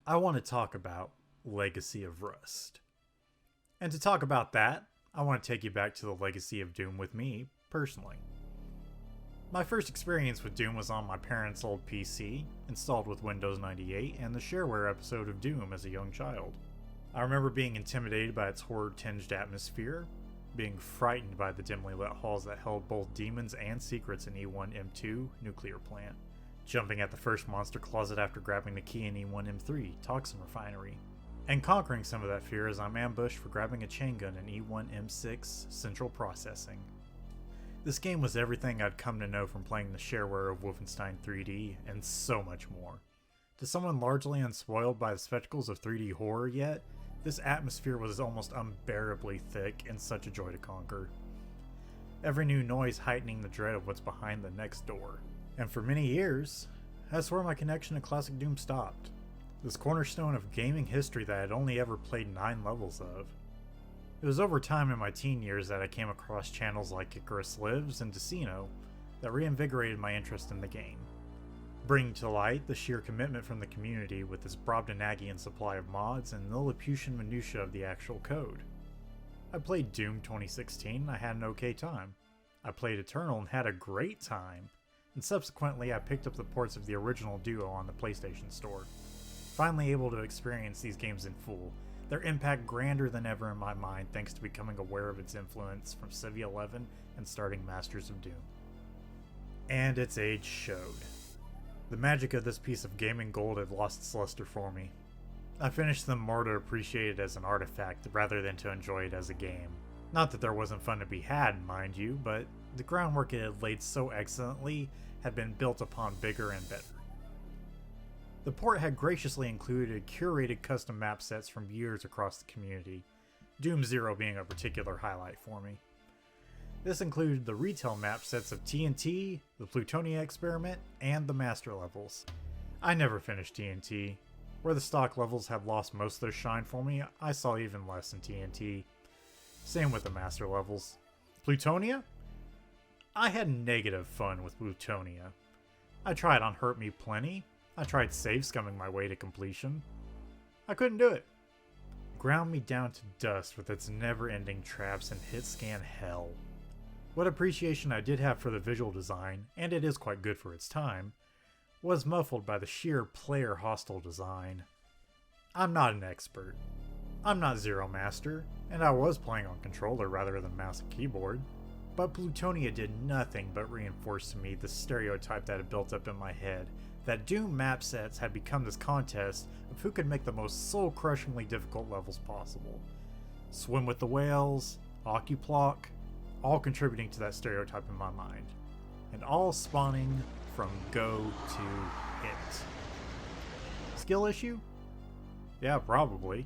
I want to talk about Legacy of Rust. And to talk about that, I want to take you back to the Legacy of Doom with me, personally. My first experience with Doom was on my parents' old PC, installed with Windows 98 and the shareware episode of Doom as a young child. I remember being intimidated by its horror-tinged atmosphere, being frightened by the dimly lit halls that held both demons and secrets in E1M2 nuclear plant, jumping at the first monster closet after grabbing the key in E1M3 toxin refinery, and conquering some of that fear as I'm ambushed for grabbing a chain gun in E1M6 central processing. This game was everything I'd come to know from playing the shareware of Wolfenstein 3D, and so much more. To someone largely unspoiled by the spectacles of 3D horror yet, this atmosphere was almost unbearably thick and such a joy to conquer. Every new noise heightening the dread of what's behind the next door. And for many years, that's where my connection to classic Doom stopped. This cornerstone of gaming history that I'd only ever played 9 levels of. It was over time in my teen years that I came across channels like Icarus Lives and Decino that reinvigorated my interest in the game, bringing to light the sheer commitment from the community with its Brobdingnagian supply of mods and the Lilliputian minutiae of the actual code. I played Doom 2016 and I had an okay time. I played Eternal and had a great time, and subsequently I picked up the ports of the original Duo on the PlayStation Store, finally able to experience these games in full, their impact grander than ever in my mind thanks to becoming aware of its influence from Civ 11 and starting Masters of Doom. And its age showed. The magic of this piece of gaming gold had lost its luster for me. I finished them more to appreciate it as an artifact rather than to enjoy it as a game. Not that there wasn't fun to be had, mind you, but the groundwork it had laid so excellently had been built upon bigger and better. The port had graciously included curated custom map sets from years across the community, Doom Zero being a particular highlight for me. This included the retail map sets of TNT, the Plutonia Experiment, and the Master levels. I never finished TNT. Where the stock levels had lost most of their shine for me, I saw even less in TNT. Same with the Master levels. Plutonia? I had negative fun with Plutonia. I tried on Hurt Me plenty. I tried save scumming my way to completion. I couldn't do it. Ground me down to dust with its never-ending traps and hit scan hell. What appreciation I did have for the visual design, and it is quite good for its time, was muffled by the sheer player hostile design. I'm not an expert. I'm not Zero Master, and I was playing on controller rather than mouse and keyboard. But Plutonia did nothing but reinforce to me the stereotype that had built up in my head, that Doom map sets had become this contest of who could make the most soul-crushingly difficult levels possible. Swim with the Whales, Occuplock, all contributing to that stereotype in my mind, and all spawning from go to it. Skill issue? Yeah, probably.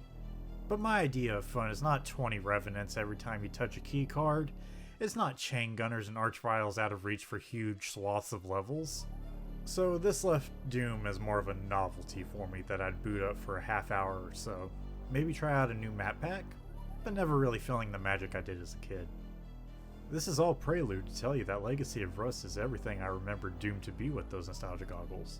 But my idea of fun is not 20 revenants every time you touch a key card. It's not chain gunners and archviles out of reach for huge swaths of levels. So this left Doom as more of a novelty for me that I'd boot up for a half hour or so. Maybe try out a new map pack, but never really feeling the magic I did as a kid. This is all prelude to tell you that Legacy of Rust is everything I remember Doom to be with those nostalgia goggles.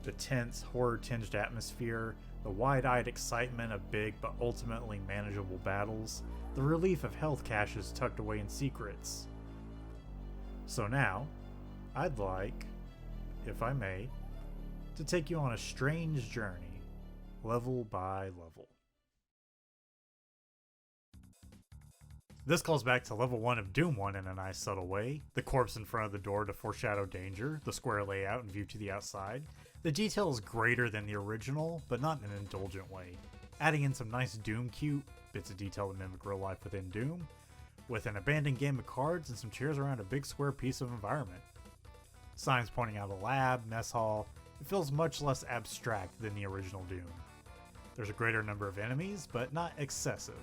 The tense, horror-tinged atmosphere, the wide-eyed excitement of big but ultimately manageable battles, the relief of health caches tucked away in secrets. So now, I'd like, if I may, to take you on a strange journey, level by level. This calls back to level 1 of Doom 1 in a nice subtle way. The corpse in front of the door to foreshadow danger, the square layout and view to the outside. The detail is greater than the original, but not in an indulgent way. Adding in some nice Doom cute bits of detail that mimic real life within Doom, with an abandoned game of cards and some chairs around a big square piece of environment. Signs pointing out a lab, mess hall. It feels much less abstract than the original Doom. There's a greater number of enemies, but not excessive.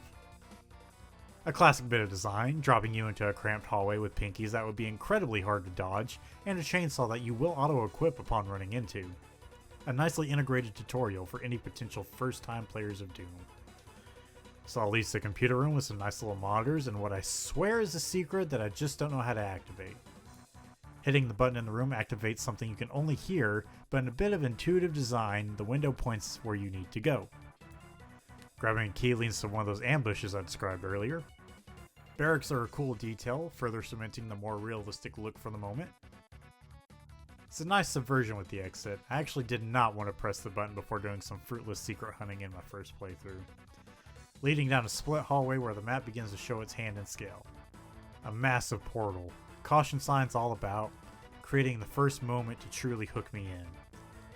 A classic bit of design, dropping you into a cramped hallway with pinkies that would be incredibly hard to dodge, and a chainsaw that you will auto-equip upon running into. A nicely integrated tutorial for any potential first-time players of Doom. Saw Lisa computer room with some nice little monitors and what I swear is a secret that I just don't know how to activate. Hitting the button in the room activates something you can only hear, but in a bit of intuitive design, the window points where you need to go. Grabbing a key leads to one of those ambushes I described earlier. Barracks are a cool detail, further cementing the more realistic look for the moment. It's a nice subversion with the exit. I actually did not want to press the button before doing some fruitless secret hunting in my first playthrough. Leading down a split hallway where the map begins to show its hand in scale. A massive portal. Caution signs all about, creating the first moment to truly hook me in.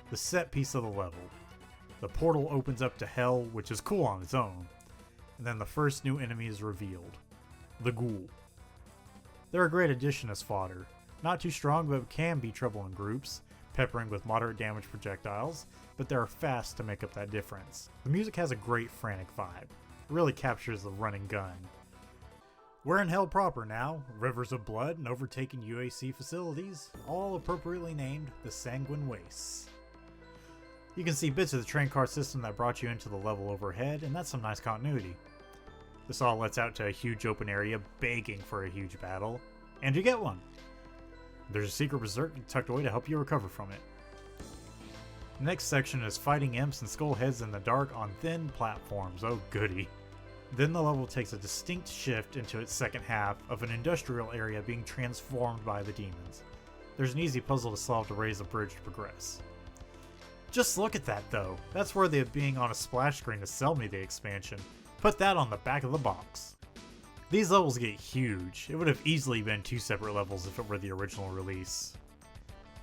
The set piece of the level. The portal opens up to hell, which is cool on its own. And then the first new enemy is revealed. The Ghoul. They're a great addition as fodder. Not too strong, but can be trouble in groups, peppering with moderate damage projectiles, but they are fast to make up that difference. The music has a great frantic vibe. It really captures the run and gun. We're in hell proper now, rivers of blood and overtaken UAC facilities, all appropriately named the Sanguine Wastes. You can see bits of the train car system that brought you into the level overhead, and that's some nice continuity. This all lets out to a huge open area begging for a huge battle, and you get one. There's a secret berserk tucked away to help you recover from it. The next section is fighting imps and skullheads in the dark on thin platforms, oh goody. Then the level takes a distinct shift into its second half of an industrial area being transformed by the demons. There's an easy puzzle to solve to raise a bridge to progress. Just look at that though, that's worthy of being on a splash screen to sell me the expansion. Put that on the back of the box. These levels get huge. It would have easily been 2 separate levels if it were the original release.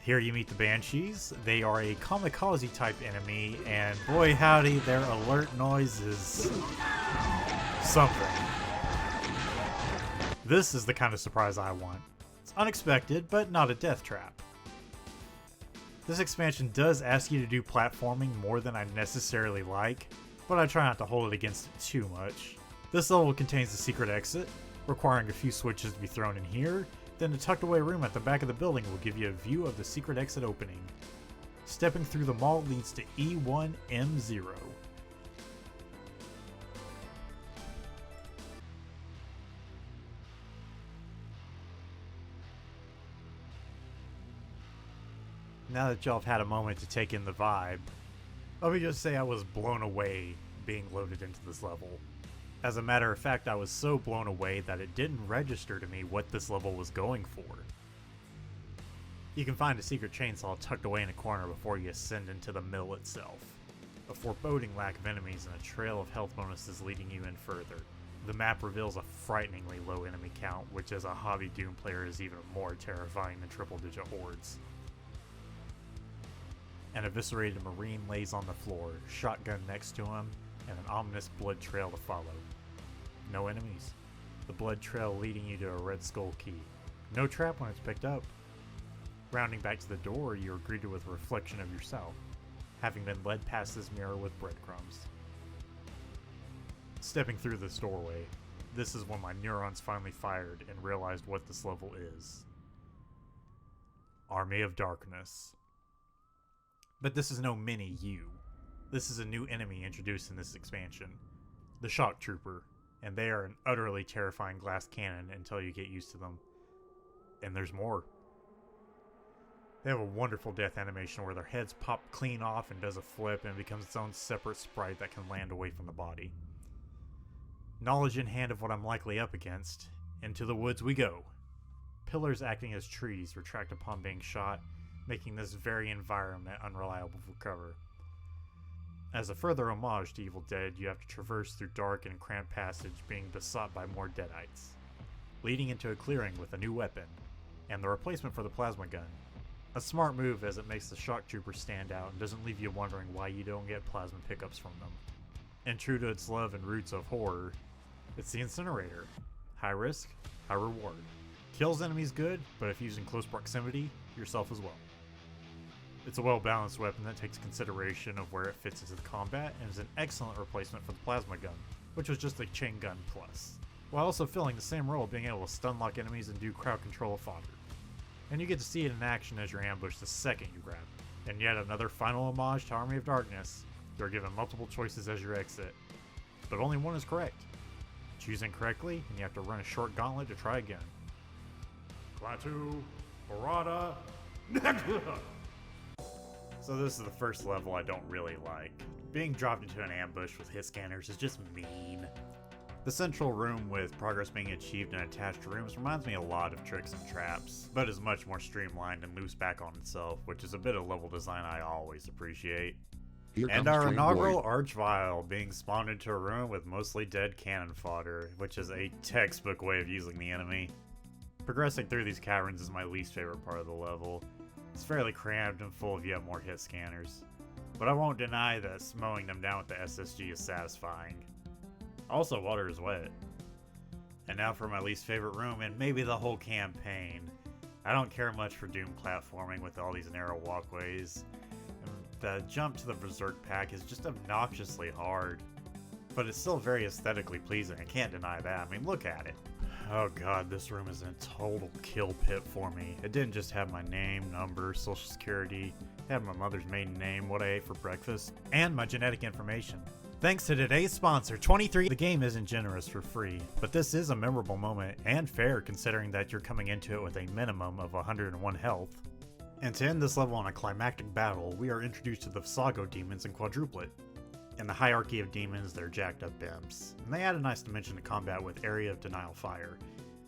Here you meet the Banshees. They are a kamikaze type enemy, and boy howdy, their alert noise is something. This is the kind of surprise I want. It's unexpected, but not a death trap. This expansion does ask you to do platforming more than I necessarily like, but I try not to hold it against it too much. This level contains the secret exit, requiring a few switches to be thrown in here, then a tucked away room at the back of the building will give you a view of the secret exit opening. Stepping through the mall leads to E1M0. Now that y'all have had a moment to take in the vibe, let me just say I was blown away being loaded into this level. As a matter of fact, I was so blown away that it didn't register to me what this level was going for. You can find a secret chainsaw tucked away in a corner before you ascend into the mill itself. A foreboding lack of enemies and a trail of health bonuses leading you in further. The map reveals a frighteningly low enemy count, which as a hobby Doom player is even more terrifying than triple-digit hordes. An eviscerated Marine lays on the floor, shotgun next to him, and an ominous blood trail to follow. No enemies. The blood trail leading you to a red skull key. No trap when it's picked up. Rounding back to the door, you are greeted with a reflection of yourself, having been led past this mirror with breadcrumbs. Stepping through this doorway, this is when my neurons finally fired and realized what this level is. Army of Darkness. But this is no mini you. This is a new enemy introduced in this expansion. The Shock Trooper, and they are an utterly terrifying glass cannon until you get used to them. And there's more. They have a wonderful death animation where their heads pop clean off and does a flip and becomes its own separate sprite that can land away from the body. Knowledge in hand of what I'm likely up against, into the woods we go. Pillars acting as trees retract upon being shot, making this very environment unreliable for cover. As a further homage to Evil Dead, you have to traverse through dark and cramped passage being besought by more deadites, leading into a clearing with a new weapon, and the replacement for the plasma gun. A smart move as it makes the Shock Trooper stand out and doesn't leave you wondering why you don't get plasma pickups from them. And true to its love and roots of horror, it's the Incinerator. High risk, high reward. Kills enemies good, but if used in close proximity, yourself as well. It's a well-balanced weapon that takes consideration of where it fits into the combat and is an excellent replacement for the plasma gun, which was just a chain gun plus, while also filling the same role of being able to stun lock enemies and do crowd control of fodder. And you get to see it in action as you're ambushed the second you grab it. And yet another final homage to Army of Darkness, you are given multiple choices as your exit, but only one is correct. Choose incorrectly, and you have to run a short gauntlet to try again. Klaatu, Barada. So this is the first level I don't really like. Being dropped into an ambush with hit scanners is just mean. The central room with progress being achieved in attached rooms reminds me a lot of Tricks and Traps, but is much more streamlined and loose back on itself, which is a bit of level design I always appreciate. And our inaugural Archvile being spawned into a room with mostly dead cannon fodder, which is a textbook way of using the enemy. Progressing through these caverns is my least favorite part of the level. It's fairly cramped and full of yet more hit scanners, but I won't deny that mowing them down with the SSG is satisfying. Also, water is wet. And now for my least favorite room, and maybe the whole campaign. I don't care much for Doom platforming with all these narrow walkways. The jump to the Berserk pack is just obnoxiously hard, but it's still very aesthetically pleasing. I can't deny that. I mean, look at it. Oh god, this room is a total kill pit for me. It didn't just have my name, number, social security, it had my mother's maiden name, what I ate for breakfast, and my genetic information. Thanks to today's sponsor, 23. The game isn't generous for free, but this is a memorable moment and fair considering that you're coming into it with a minimum of 101 health. And to end this level on a climactic battle, we are introduced to the Visago demons in quadruplet. In the hierarchy of demons, they're jacked up imps, and they add a nice dimension to combat with Area of Denial Fire.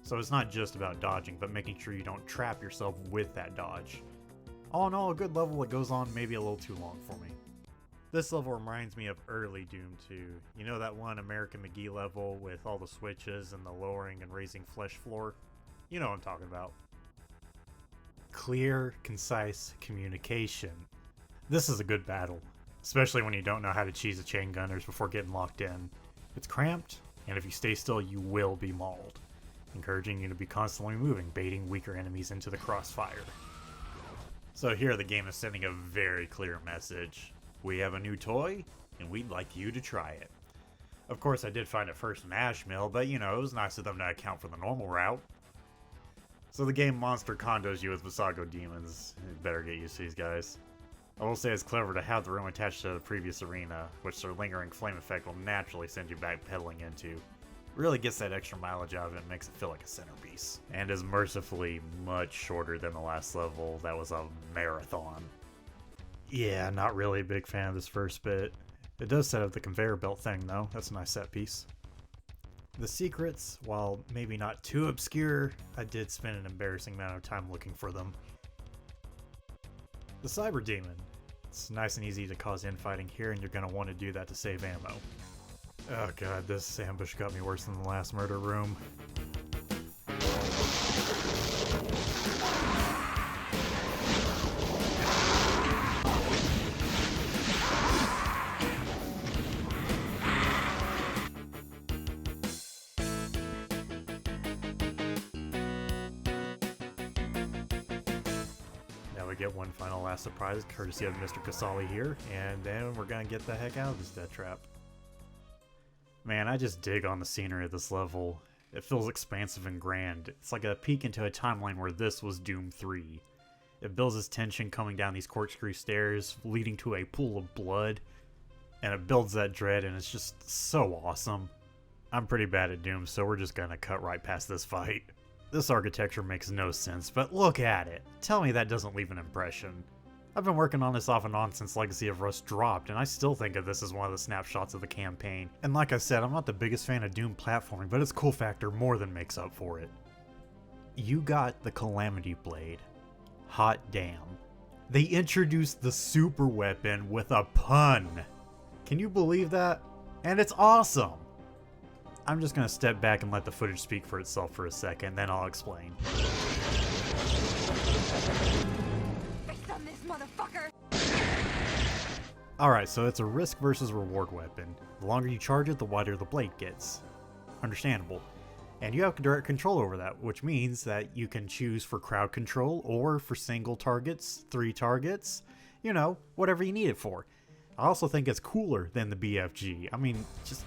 So it's not just about dodging, but making sure you don't trap yourself with that dodge. All in all, a good level that goes on maybe a little too long for me. This level reminds me of early Doom 2. You know that one American McGee level with all the switches and the lowering and raising flesh floor? You know what I'm talking about. Clear, concise communication. This is a good battle, especially when you don't know how to cheese the chain gunners before getting locked in. It's cramped, and if you stay still, you will be mauled, encouraging you to be constantly moving, baiting weaker enemies into the crossfire. So here the game is sending a very clear message. We have a new toy, and we'd like you to try it. Of course, I did find it first in Ashmill, but you know, it was nice of them to account for the normal route. So the game monster condos you with Visago demons. You better get used to these guys. I will say it's clever to have the room attached to the previous arena, which their lingering flame effect will naturally send you back pedaling into. Really gets that extra mileage out of it and makes it feel like a centerpiece. And is mercifully much shorter than the last level that was a marathon. Yeah, not really a big fan of this first bit. It does set up the conveyor belt thing though, that's a nice set piece. The secrets, while maybe not too obscure, I did spend an embarrassing amount of time looking for them. The Cyber Demon. It's nice and easy to cause infighting here, and you're going to want to do that to save ammo. Oh god, this ambush got me worse than the last murder room. We get one final last surprise courtesy of Mr. Casali here, and then we're gonna get the heck out of this death trap. Man, I just dig on the scenery of this level. It feels expansive and grand. It's like a peek into a timeline where this was Doom 3. It builds this tension coming down these corkscrew stairs, leading to a pool of blood, and it builds that dread, and it's just so awesome. I'm pretty bad at Doom, so we're just gonna cut right past this fight. This architecture makes no sense, but look at it. Tell me that doesn't leave an impression. I've been working on this off and on since Legacy of Rust dropped, and I still think of this as one of the snapshots of the campaign. And like I said, I'm not the biggest fan of Doom platforming, but its cool factor more than makes up for it. You got the Calamity Blade. Hot damn. They introduced the super weapon with a pun. Can you believe that? And it's awesome! I'm just gonna step back and let the footage speak for itself for a second, then I'll explain. Face on this motherfucker! Alright, so it's a risk versus reward weapon. The longer you charge it, the wider the blade gets. Understandable. And you have direct control over that, which means that you can choose for crowd control or for single targets, 3 targets, you know, whatever you need it for. I also think it's cooler than the BFG. I mean, just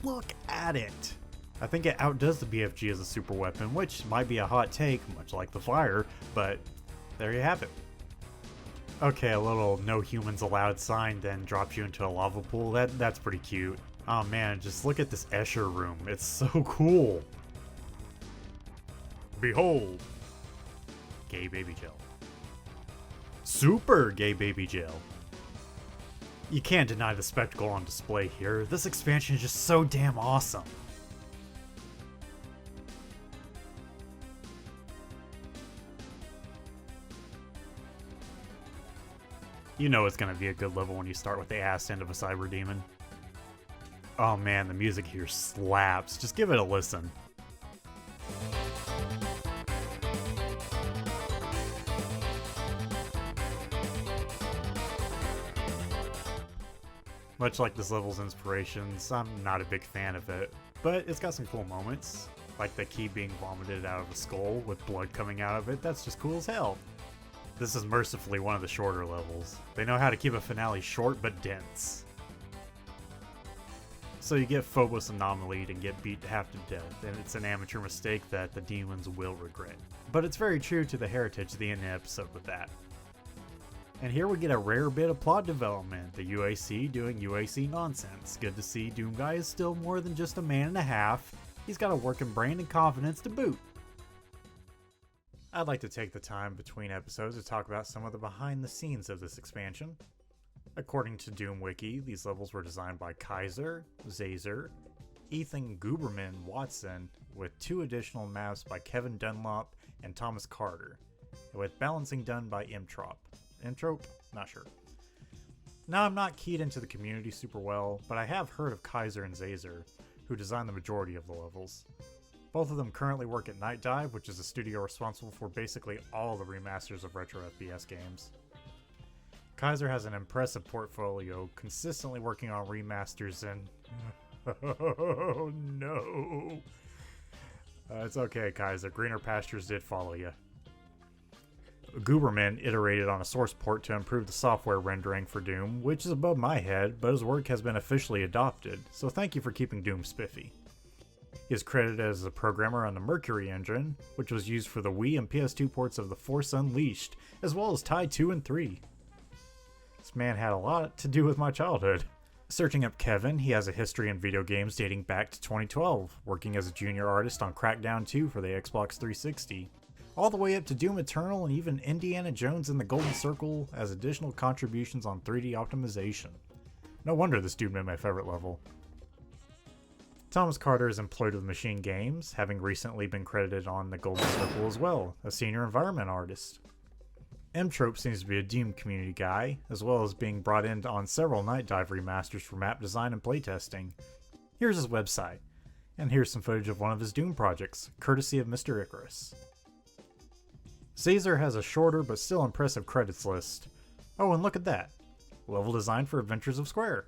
look at it. I think it outdoes the BFG as a super weapon, which might be a hot take, much like the fire, but there you have it. Okay, a little no humans allowed sign then drops you into a lava pool. That's pretty cute. Oh man, just look at this Escher room. It's so cool. Behold. gay baby jail. Super gay baby jail. You can't deny the spectacle on display here. This expansion is just so damn awesome. You know it's gonna be a good level when you start with the ass end of a cyber demon. Oh man, the music here slaps. Just give it a listen. Much like this level's inspirations, I'm not a big fan of it, but it's got some cool moments, like the key being vomited out of a skull with blood coming out of it. That's just cool as hell. This is mercifully one of the shorter levels. They know how to keep a finale short but dense. So you get Phobos Anomaly and get beat half to death, and it's an amateur mistake that the demons will regret. But it's very true to the heritage of the end of the episode with that. And here we get a rare bit of plot development, the UAC doing UAC nonsense. Good to see Doom Guy is still more than just a man and a half. He's got a working brain and confidence to boot. I'd like to take the time between episodes to talk about some of the behind the scenes of this expansion. According to Doom Wiki, these levels were designed by Kaiser, Zazer, Ethan Guberman Watson, with 2 additional maps by Kevin Dunlop and Thomas Carter, with balancing done by Mtrop. Mtrop? Not sure. Now, I'm not keyed into the community super well, but I have heard of Kaiser and Zazer, who designed the majority of the levels. Both of them currently work at Night Dive, which is a studio responsible for basically all the remasters of retro FPS games. Kaiser has an impressive portfolio, consistently working on remasters and... Oh no! It's okay, Kaiser. Greener pastures did follow you. Guberman iterated on a source port to improve the software rendering for Doom, which is above my head, but his work has been officially adopted, so thank you for keeping Doom spiffy. He is credited as a programmer on the Mercury engine, which was used for the Wii and PS2 ports of The Force Unleashed, as well as TIE 2 and 3. This man had a lot to do with my childhood. Searching up Kevin, he has a history in video games dating back to 2012, working as a junior artist on Crackdown 2 for the Xbox 360. All the way up to Doom Eternal and even Indiana Jones and the Golden Circle as additional contributions on 3D optimization. No wonder this dude made my favorite level. Thomas Carter is employed with Machine Games, having recently been credited on the Golden Circle as well, a senior environment artist. Mtrope seems to be a Doom community guy, as well as being brought in on several Night Dive remasters for map design and playtesting. Here's his website, and here's some footage of one of his Doom projects, courtesy of Mr. Icarus. Caesar has a shorter but still impressive credits list. Oh, and look at that. Level design for Adventures of Square.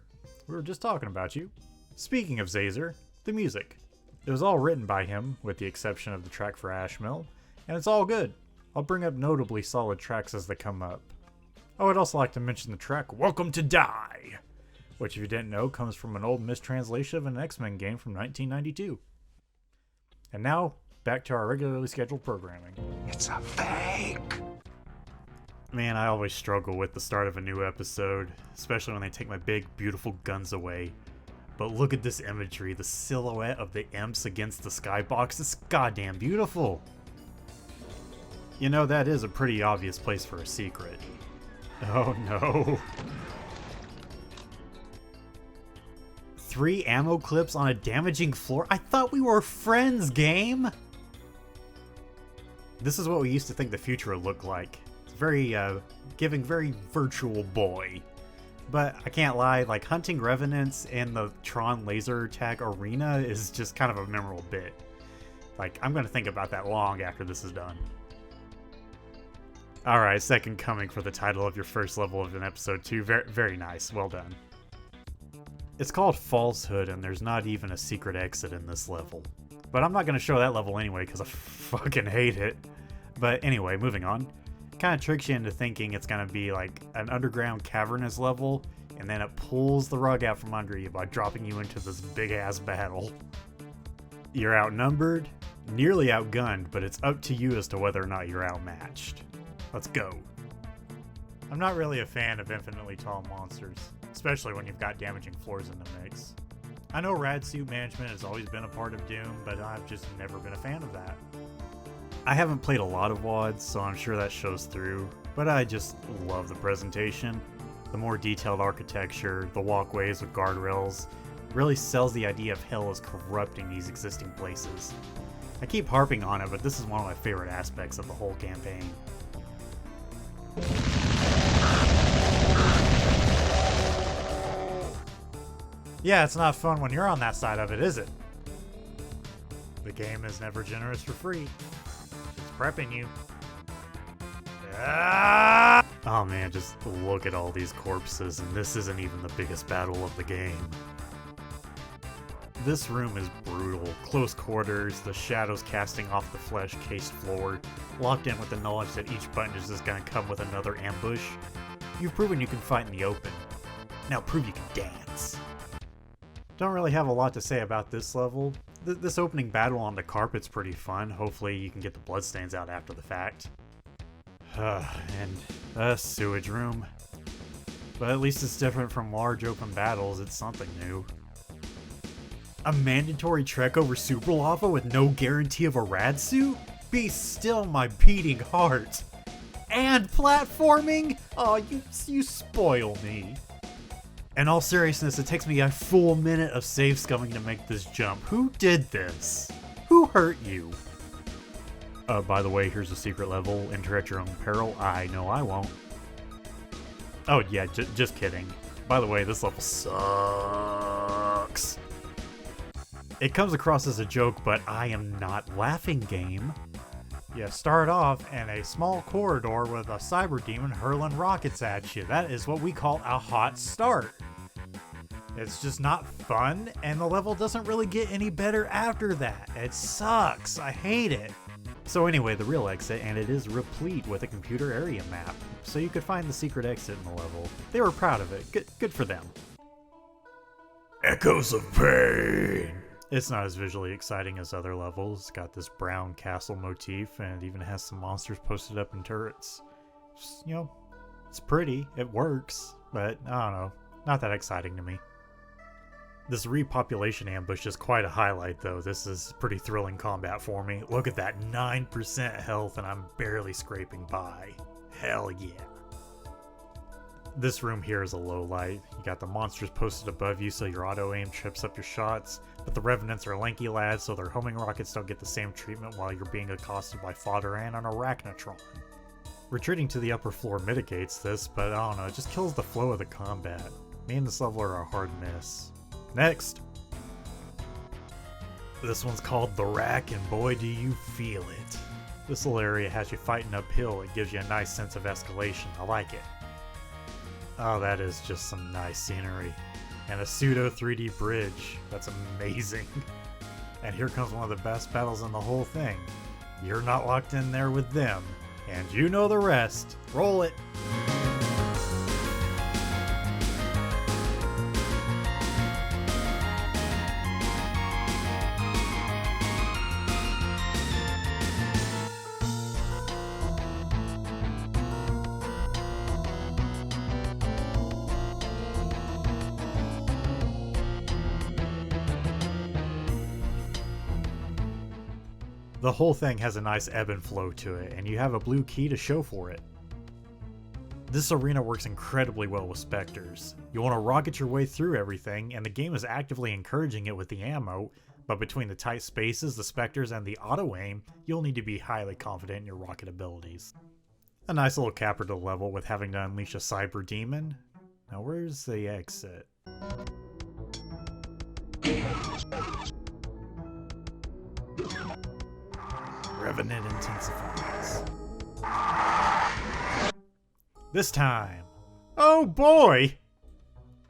We were just talking about you. Speaking of Caesar, the music. It was all written by him, with the exception of the track for Ashmill, and it's all good. I'll bring up notably solid tracks as they come up. Oh, I'd also like to mention the track Welcome to Die, which if you didn't know comes from an old mistranslation of an X-Men game from 1992. And now, back to our regularly scheduled programming. It's a fake! Man, I always struggle with the start of a new episode, especially when they take my big, beautiful guns away. But look at this imagery, the silhouette of the imps against the skybox, it's goddamn beautiful! You know, that is a pretty obvious place for a secret. Oh no. 3 ammo clips on a damaging floor? I thought we were friends, game! This is what we used to think the future would look like. It's very, giving very virtual boy. But I can't lie, like, hunting revenants in the Tron laser tag arena is just kind of a memorable bit. Like, I'm gonna think about that long after this is done. Alright, second coming for the title of your first level of an episode 2. Very, very nice. Well done. It's called Falsehood, and there's not even a secret exit in this level. But I'm not going to show that level anyway, because I fucking hate it. But anyway, moving on. Kind of tricks you into thinking it's going to be like an underground cavernous level, and then it pulls the rug out from under you by dropping you into this big-ass battle. You're outnumbered, nearly outgunned, but it's up to you as to whether or not you're outmatched. Let's go. I'm not really a fan of infinitely tall monsters, especially when you've got damaging floors in the mix. I know rad suit management has always been a part of Doom, but I've just never been a fan of that. I haven't played a lot of WoDs, so I'm sure that shows through, but I just love the presentation. The more detailed architecture, the walkways with guardrails, really sells the idea of hell as corrupting these existing places. I keep harping on it, but this is one of my favorite aspects of the whole campaign. Yeah, it's not fun when you're on that side of it, is it? The game is never generous for free. It's prepping you. Ah! Oh man, just look at all these corpses, and this isn't even the biggest battle of the game. This room is brutal. Close quarters, the shadows casting off the flesh-cased floor, locked in with the knowledge that each button is just gonna come with another ambush. You've proven you can fight in the open. Now prove you can dance. Don't really have a lot to say about this level. This opening battle on the carpet's pretty fun. Hopefully you can get the bloodstains out after the fact. And a sewage room. But at least it's different from large open battles. It's something new. A mandatory trek over super lava with no guarantee of a rad suit? Be still, my beating heart. And platforming? Oh, you spoil me. In all seriousness, it takes me a full minute of save scumming to make this jump. Who did this? Who hurt you? By the way, here's a secret level. Enter at your own peril. I know I won't. Oh yeah, just kidding. By the way, this level sucks. It comes across as a joke, but I am not laughing, game. You start off in a small corridor with a cyber demon hurling rockets at you. That is what we call a hot start. It's just not fun, and the level doesn't really get any better after that. It sucks. I hate it. So anyway, the real exit, and it is replete with a computer area map, so you could find the secret exit in the level. They were proud of it. Good for them. Echoes of pain. It's not as visually exciting as other levels. It's got this brown castle motif, and it even has some monsters posted up in turrets. Just, you know, it's pretty, it works, but I don't know, not that exciting to me. This repopulation ambush is quite a highlight though. This is pretty thrilling combat for me. Look at that, 9% health and I'm barely scraping by. Hell yeah. This room here is a low light. You got the monsters posted above you so your auto aim trips up your shots, but the revenants are lanky lads so their homing rockets don't get the same treatment while you're being accosted by fodder and an arachnotron. Retreating to the upper floor mitigates this, but I don't know, it just kills the flow of the combat. Me and this level are a hard miss. Next! This one's called The Rack, and boy do you feel it. This little area has you fighting uphill. It gives you a nice sense of escalation. I like it. Oh, that is just some nice scenery. And a pseudo 3D bridge. That's amazing. And here comes one of the best battles in the whole thing. You're not locked in there with them. And you know the rest. Roll it! The whole thing has a nice ebb and flow to it, and you have a blue key to show for it. This arena works incredibly well with specters. You want to rocket your way through everything, and the game is actively encouraging it with the ammo, but between the tight spaces, the specters, and the auto-aim, you'll need to be highly confident in your rocket abilities. A nice little capper to the level with having to unleash a cyber demon. Now where's the exit? Revenant intensifies. This time. Oh boy!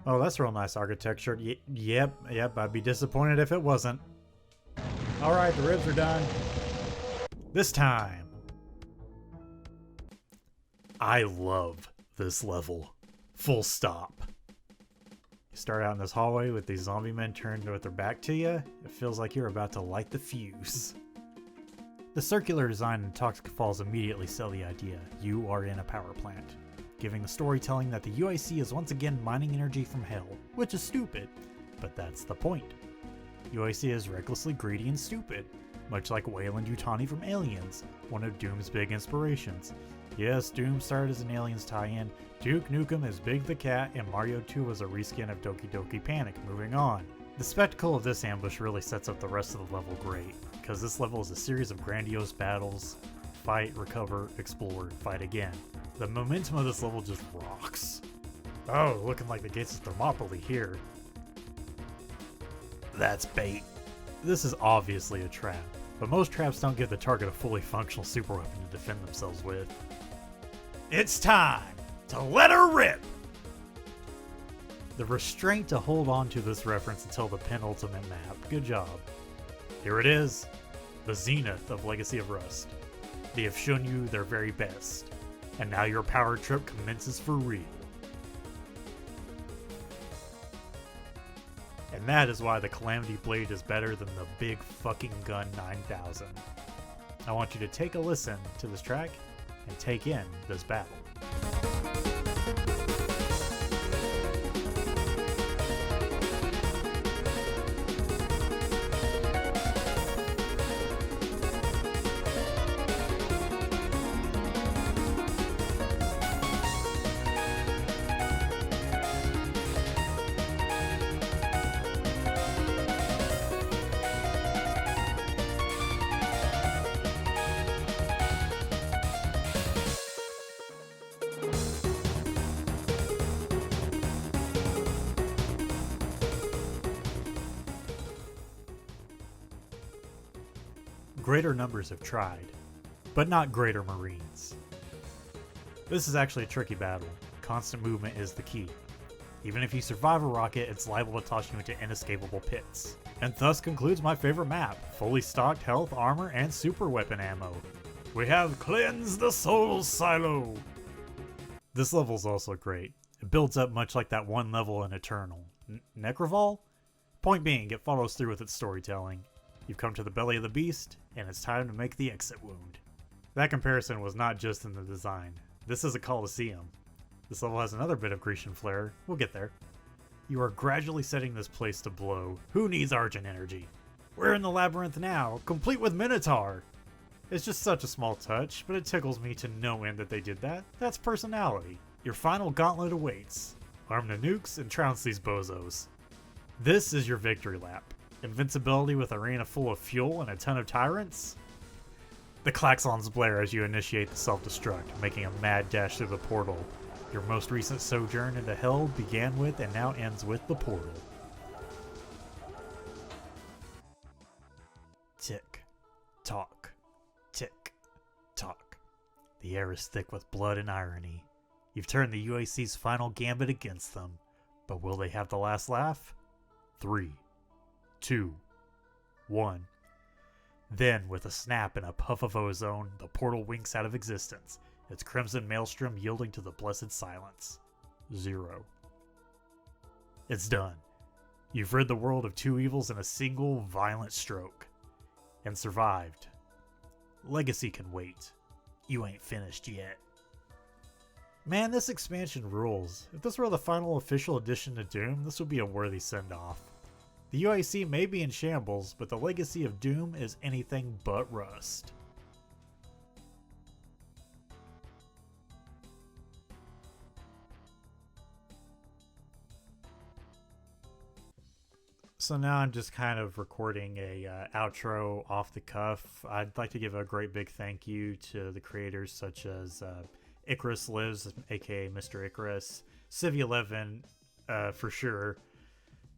Oh, that's real nice architecture. Yep, I'd be disappointed if it wasn't. Alright, the ribs are done. This time. I love this level. Full stop. You start out in this hallway with these zombie men turned with their back to you. It feels like you're about to light the fuse. The circular design in Toxic Falls immediately sell the idea. You are in a power plant, giving the storytelling that the UIC is once again mining energy from hell, which is stupid, but that's the point. UIC is recklessly greedy and stupid. much like Wayland Yutani from Aliens, one of Doom's big inspirations. Yes, Doom started as an Aliens tie-in, Duke Nukem is Big the Cat, and Mario 2 was a reskin of Doki Doki Panic. Moving on. The spectacle of this ambush really sets up the rest of the level great, because this level is a series of grandiose battles. Fight, recover, explore, fight again. The momentum of this level just rocks. Oh, looking like the gates of Thermopylae here. That's bait. This is obviously a trap, but most traps don't give the target a fully functional super weapon to defend themselves with. It's time to let her rip! The restraint to hold on to this reference until the penultimate map. Good job. Here it is, the zenith of Legacy of Rust. They have shown you their very best, and now your power trip commences for real. And that is why the Calamity Blade is better than the Big Fucking Gun 9000. I want you to take a listen to this track and take in this battle. Greater numbers have tried, but not greater Marines. This is actually a tricky battle. Constant movement is the key. Even if you survive a rocket, it's liable to toss you into inescapable pits. And thus concludes my favorite map, fully stocked health, armor, and super weapon ammo. We have cleansed the soul silo! This level's also great. It builds up much like that one level in Eternal. Necroval? Point being, it follows through with its storytelling. You've come to the belly of the beast, and it's time to make the exit wound. That comparison was not just in the design. This is a Colosseum. This level has another bit of Grecian flair. We'll get there. You are gradually setting this place to blow. Who needs Argent energy? We're in the labyrinth now, complete with Minotaur! It's just such a small touch, but it tickles me to no end that they did that. That's personality. Your final gauntlet awaits. Arm the nukes and trounce these bozos. This is your victory lap. Invincibility with arena full of fuel and a ton of tyrants? The klaxons blare as you initiate the self-destruct, making a mad dash through the portal. Your most recent sojourn into hell began with and now ends with the portal. Tick, tock, tick, tock. The air is thick with blood and irony. You've turned the UAC's final gambit against them, but will they have the last laugh? 3, 2, 1. Then, with a snap and a puff of ozone, the portal winks out of existence, its crimson maelstrom yielding to the blessed silence. 0. It's done. You've rid the world of two evils in a single, violent stroke. And survived. Legacy can wait. You ain't finished yet. Man, this expansion rules. If this were the final official edition to Doom, this would be a worthy send-off. The UIC may be in shambles, but the legacy of Doom is anything but rust. So now I'm just kind of recording a outro off the cuff. I'd like to give a great big thank you to the creators such as Icarus Lives, aka Mr. Icarus, Civ11 for sure.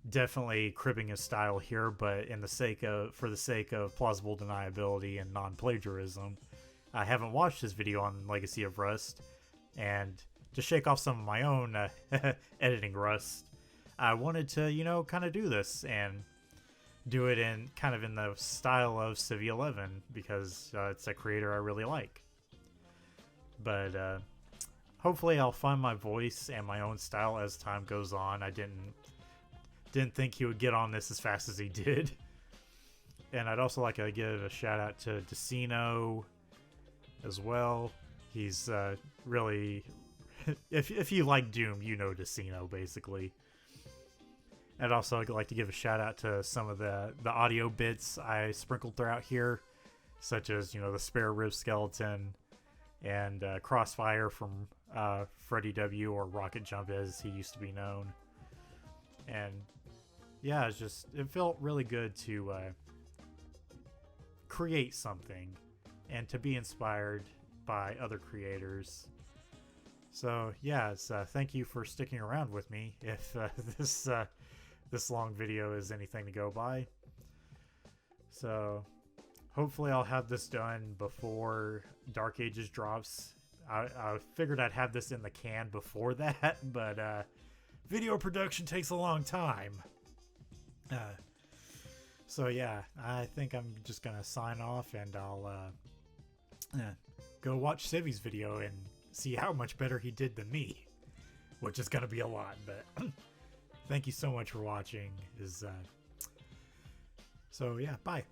Definitely cribbing his style here, but for the sake of plausible deniability and non-plagiarism, I haven't watched his video on Legacy of Rust, and to shake off some of my own editing rust, I wanted to, kind of do this and do it in the style of Civ11 because it's a creator I really like. But hopefully I'll find my voice and my own style as time goes on. I didn't think he would get on this as fast as he did. And I'd also like to give a shout out to Decino as well. He's really if you like Doom, you know Decino basically. I'd also like to give a shout out to some of the audio bits I sprinkled throughout here, such as, you know, the spare rib skeleton and Crossfire from Freddie W, or Rocket Jump as he used to be known. And yeah, it felt really good to create something and to be inspired by other creators. So yeah, thank you for sticking around with me if this long video is anything to go by. So hopefully I'll have this done before Dark Ages drops. I figured I'd have this in the can before that, but video production takes a long time. So yeah, I think I'm just gonna sign off, and I'll go watch Civi's video and see how much better he did than me, which is gonna be a lot. But thank you so much for watching. So yeah, bye.